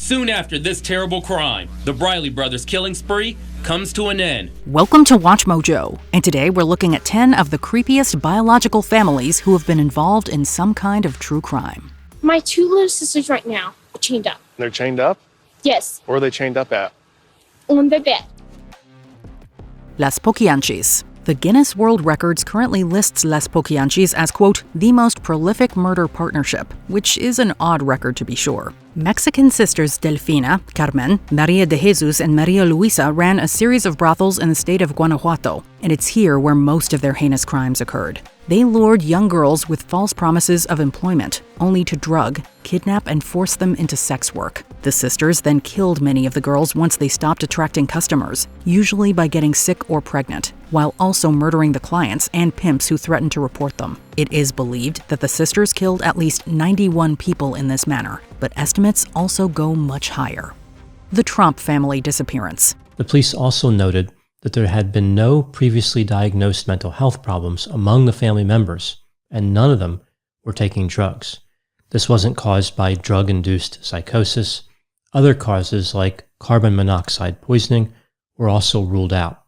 Soon after this terrible crime, the Briley brothers' killing spree comes to an end. Welcome to WatchMojo, and today we're looking at 10 of the creepiest biological families who have been involved in some kind of true crime. My two little sisters right now are chained up. They're chained up? Yes. Where are they chained up at? On the bed. Las Poquianis. The Guinness World Records currently lists Las Poquianis as, quote, the most prolific murder partnership, which is an odd record to be sure. Mexican sisters Delfina, Carmen, Maria de Jesus, and Maria Luisa ran a series of brothels in the state of Guanajuato, and it's here where most of their heinous crimes occurred. They lured young girls with false promises of employment, only to drug, kidnap, and force them into sex work. The sisters then killed many of the girls once they stopped attracting customers, usually by getting sick or pregnant, while also murdering the clients and pimps who threatened to report them. It is believed that the sisters killed at least 91 people in this manner, but estimates also go much higher. The Tromp family disappearance. The police also noted that there had been no previously diagnosed mental health problems among the family members, and none of them were taking drugs. This wasn't caused by drug-induced psychosis. Other causes like carbon monoxide poisoning were also ruled out.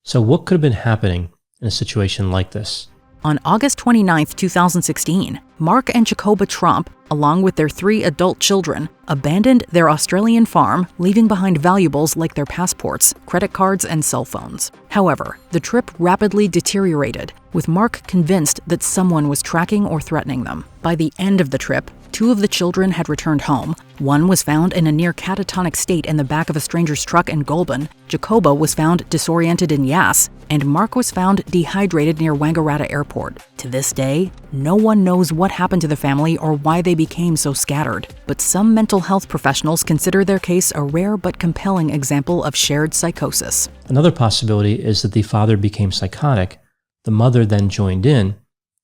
So what could have been happening in a situation like this? On August 29, 2016, Mark and Jacoba Tromp, along with their 3 adult children, abandoned their Australian farm, leaving behind valuables like their passports, credit cards, and cell phones. However, the trip rapidly deteriorated, with Mark convinced that someone was tracking or threatening them. By the end of the trip, 2 of the children had returned home. One was found in a near catatonic state in the back of a stranger's truck in Goulburn. Jacoba was found disoriented in Yass, and Mark was found dehydrated near Wangaratta Airport. To this day, no one knows what happened to the family or why they became so scattered, but some mental health professionals consider their case a rare but compelling example of shared psychosis. Another possibility is that the father became psychotic, the mother then joined in,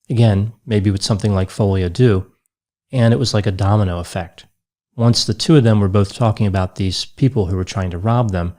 again, maybe with something like folie à deux, and it was like a domino effect. Once the 2 of them were both talking about these people who were trying to rob them,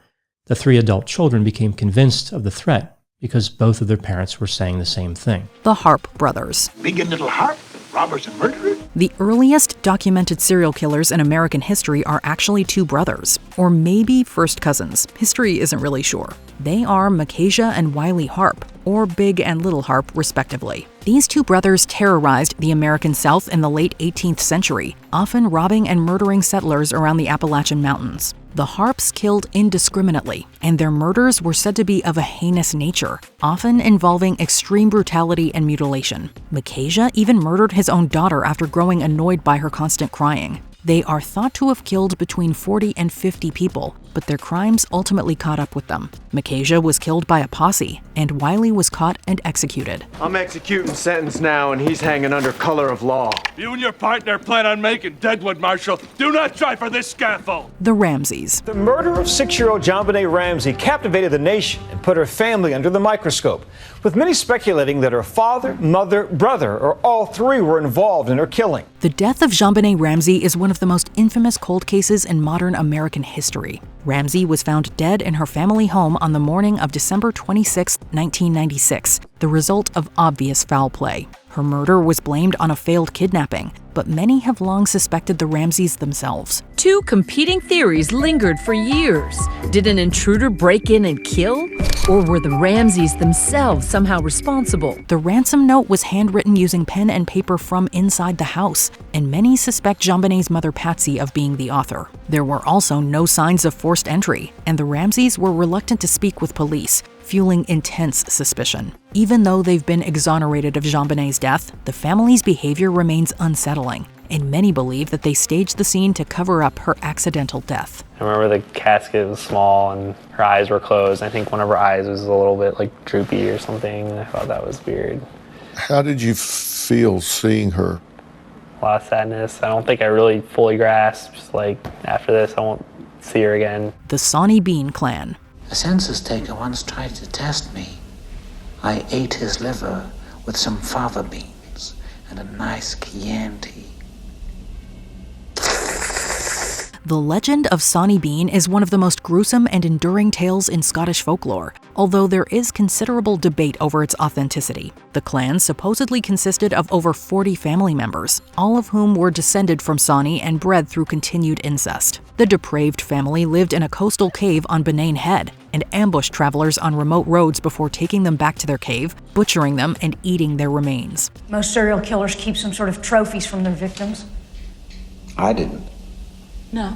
the 3 adult children became convinced of the threat because both of their parents were saying the same thing. The Harpe brothers. Big and little Harpe, robbers and murderers. The earliest documented serial killers in American history are actually 2 brothers, or maybe first cousins. History isn't really sure. They are Micajah and Wiley Harpe, or Big and Little Harpe, respectively. These 2 brothers terrorized the American South in the late 18th century, often robbing and murdering settlers around the Appalachian Mountains. The Harpes killed indiscriminately, and their murders were said to be of a heinous nature, often involving extreme brutality and mutilation. Micajah even murdered his own daughter after growing annoyed by her constant crying. They are thought to have killed between 40 and 50 people, but their crimes ultimately caught up with them. Micajah was killed by a posse, and Wiley was caught and executed. I'm executing sentence now, and he's hanging under color of law. You and your partner plan on making Deadwood, Marshal. Do not try for this scaffold. The Ramsays. The murder of 6-year-old JonBenét Ramsay captivated the nation and put her family under the microscope, with many speculating that her father, mother, brother, or all 3 were involved in her killing. The death of JonBenét Ramsay is one of the most infamous cold cases in modern American history. Ramsay was found dead in her family home on the morning of December 26, 1996, the result of obvious foul play. Her murder was blamed on a failed kidnapping, but many have long suspected the Ramsays themselves. 2 competing theories lingered for years. Did an intruder break in and kill? Or were the Ramsays themselves somehow responsible? The ransom note was handwritten using pen and paper from inside the house, and many suspect JonBenét's mother Patsy of being the author. There were also no signs of forced entry, and the Ramsays were reluctant to speak with police, fueling intense suspicion. Even though they've been exonerated of JonBenét's death, the family's behavior remains unsettling, and many believe that they staged the scene to cover up her accidental death. I remember the casket was small and her eyes were closed. I think one of her eyes was a little bit like droopy or something. I thought that was weird. How did you feel seeing her? A lot of sadness. I don't think I really fully grasped. Just like, after this, I won't see her again. The Sawney Bean clan. A census taker once tried to test me. I ate his liver with some fava beans and a nice Chianti. The legend of Sawney Bean is one of the most gruesome and enduring tales in Scottish folklore, although there is considerable debate over its authenticity. The clan supposedly consisted of over 40 family members, all of whom were descended from Sawney and bred through continued incest. The depraved family lived in a coastal cave on Benane Head and ambushed travelers on remote roads before taking them back to their cave, butchering them, and eating their remains. Most serial killers keep some sort of trophies from their victims. I didn't. No,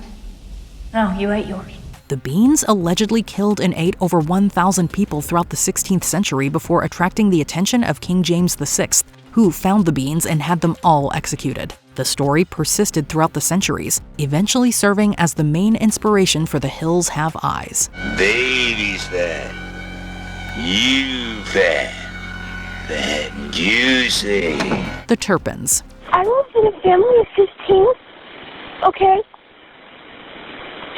you ate yours. The Beans allegedly killed and ate over 1,000 people throughout the 16th century before attracting the attention of King James VI, who found the Beans and had them all executed. The story persisted throughout the centuries, eventually serving as the main inspiration for The Hills Have Eyes. Baby's fat. You fat. Fat and juicy. The Turpins. I live in a family of 15, okay?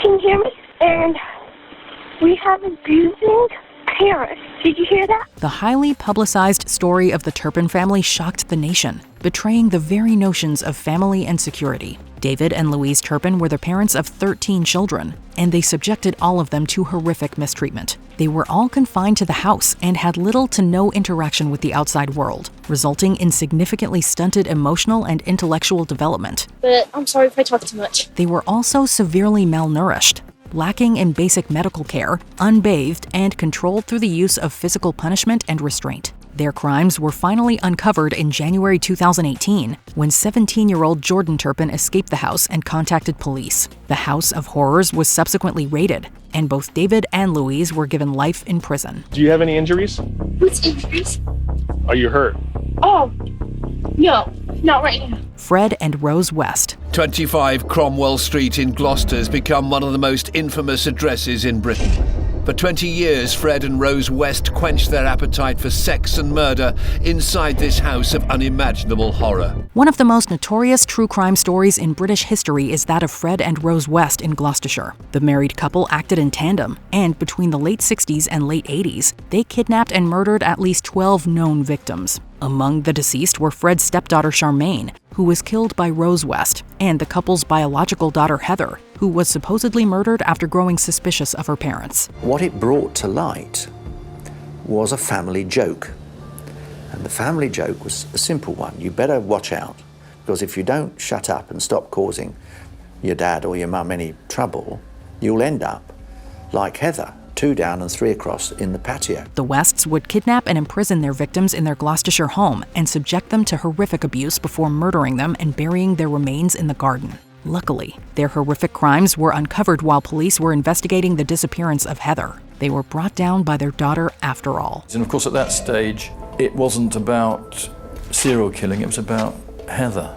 Can you hear me? And we have abusing parents. Did you hear that? The highly publicized story of the Turpin family shocked the nation, betraying the very notions of family and security. David and Louise Turpin were the parents of 13 children, and they subjected all of them to horrific mistreatment. They were all confined to the house and had little to no interaction with the outside world, resulting in significantly stunted emotional and intellectual development. But I'm sorry if I talk too much. They were also severely malnourished, lacking in basic medical care, unbathed, and controlled through the use of physical punishment and restraint. Their crimes were finally uncovered in January 2018 when 17-year-old Jordan Turpin escaped the house and contacted police. The House of Horrors was subsequently raided, and both David and Louise were given life in prison. Do you have any injuries? What's injuries? Are you hurt? Oh, no, not right now. Fred and Rose West. 25 Cromwell Street in Gloucester has become one of the most infamous addresses in Britain. For 20 years, Fred and Rose West quenched their appetite for sex and murder inside this house of unimaginable horror. One of the most notorious true crime stories in British history is that of Fred and Rose West in Gloucestershire. The married couple acted in tandem, and between the late 60s and late 80s, they kidnapped and murdered at least 12 known victims. Among the deceased were Fred's stepdaughter Charmaine, who was killed by Rose West, and the couple's biological daughter Heather, who was supposedly murdered after growing suspicious of her parents. What it brought to light was a family joke. And the family joke was a simple one. You better watch out, because if you don't shut up and stop causing your dad or your mum any trouble, you'll end up like Heather, 2 down and 3 across in the patio. The Wests would kidnap and imprison their victims in their Gloucestershire home and subject them to horrific abuse before murdering them and burying their remains in the garden. Luckily, their horrific crimes were uncovered while police were investigating the disappearance of Heather. They were brought down by their daughter after all. And of course, at that stage, it wasn't about serial killing, it was about Heather.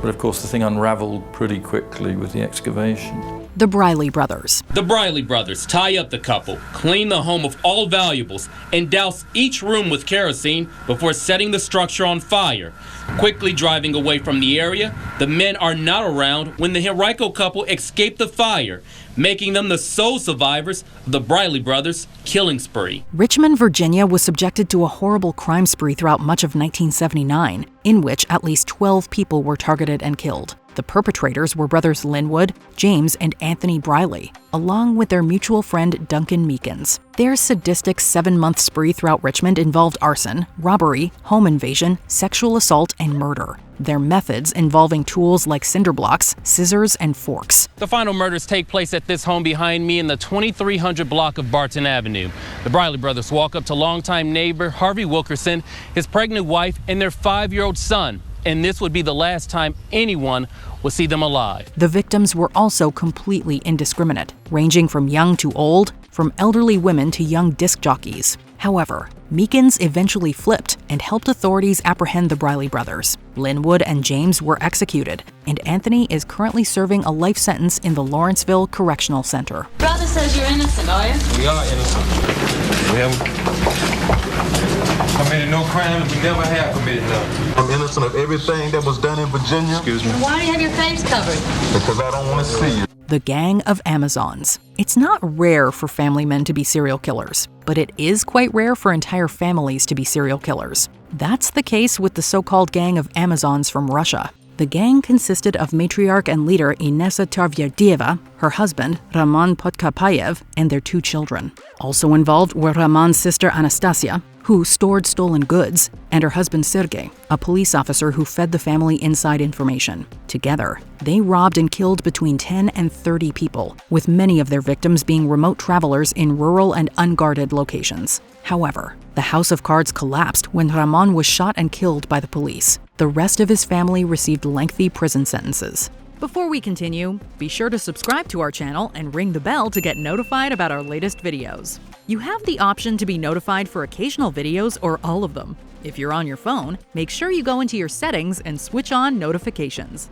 But of course, the thing unraveled pretty quickly with the excavation. The Briley brothers. The Briley brothers tie up the couple, clean the home of all valuables, and douse each room with kerosene before setting the structure on fire. Quickly driving away from the area, the men are not around when the Henrico couple escape the fire, making them the sole survivors of the Briley brothers' killing spree. Richmond, Virginia was subjected to a horrible crime spree throughout much of 1979, in which at least 12 people were targeted and killed. The perpetrators were brothers Linwood, James, and Anthony Briley, along with their mutual friend Duncan Meekins. Their sadistic 7-month spree throughout Richmond involved arson, robbery, home invasion, sexual assault, and murder. Their methods involving tools like cinder blocks, scissors, and forks. The final murders take place at this home behind me in the 2300 block of Barton Avenue. The Briley brothers walk up to longtime neighbor Harvey Wilkerson, his pregnant wife, and their 5-year-old son. And this would be the last time anyone will see them alive. The victims were also completely indiscriminate, ranging from young to old, from elderly women to young disc jockeys. However, Meekins eventually flipped and helped authorities apprehend the Briley brothers. Linwood and James were executed, and Anthony is currently serving a life sentence in the Lawrenceville Correctional Center. Brother says you're innocent, are you? We are innocent. We haven't committed no crimes. We never have committed none. I'm innocent of everything that was done in Virginia. Excuse me. Why do you have your face covered? Because I don't want to see you. The Gang of Amazons. It's not rare for family men to be serial killers, but it is quite rare for entire families to be serial killers. That's the case with the so-called Gang of Amazons from Russia. The gang consisted of matriarch and leader Inessa Tarvyardieva, her husband, Roman Podkapayev, and their 2 children. Also involved were Roman's sister Anastasia, who stored stolen goods, and her husband Sergei, a police officer who fed the family inside information. Together, they robbed and killed between 10 and 30 people, with many of their victims being remote travelers in rural and unguarded locations. However, the house of cards collapsed when Roman was shot and killed by the police. The rest of his family received lengthy prison sentences. Before we continue, be sure to subscribe to our channel and ring the bell to get notified about our latest videos. You have the option to be notified for occasional videos or all of them. If you're on your phone, make sure you go into your settings and switch on notifications.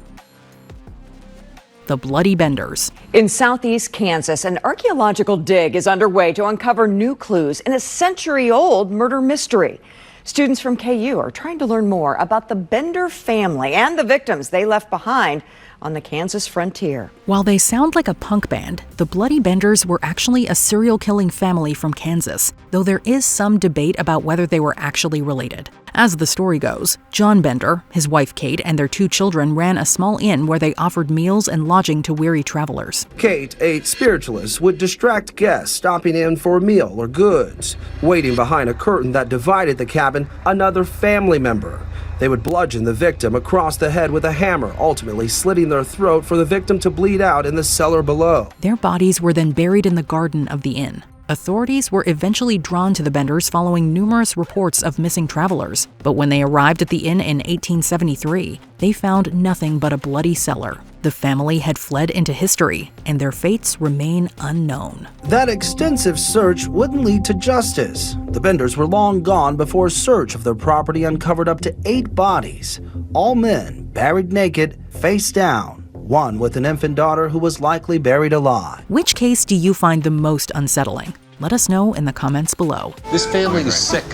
The Bloody Benders. In southeast Kansas, an archaeological dig is underway to uncover new clues in a century-old murder mystery. Students from KU are trying to learn more about the Bender family and the victims they left behind on the Kansas frontier. While they sound like a punk band, the Bloody Benders were actually a serial-killing family from Kansas, though there is some debate about whether they were actually related. As the story goes, John Bender, his wife Kate, and their 2 children ran a small inn where they offered meals and lodging to weary travelers. Kate, a spiritualist, would distract guests stopping in for a meal or goods. Waiting behind a curtain that divided the cabin, another family member. They would bludgeon the victim across the head with a hammer, ultimately slitting their throat for the victim to bleed out in the cellar below. Their bodies were then buried in the garden of the inn. Authorities were eventually drawn to the Benders following numerous reports of missing travelers, but when they arrived at the inn in 1873, they found nothing but a bloody cellar. The family had fled into history, and their fates remain unknown. That extensive search wouldn't lead to justice. The Benders were long gone before a search of their property uncovered up to 8 bodies, all men buried naked, face down. One with an infant daughter who was likely buried alive. Which case do you find the most unsettling? Let us know in the comments below. This family is sick.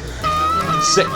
Sick.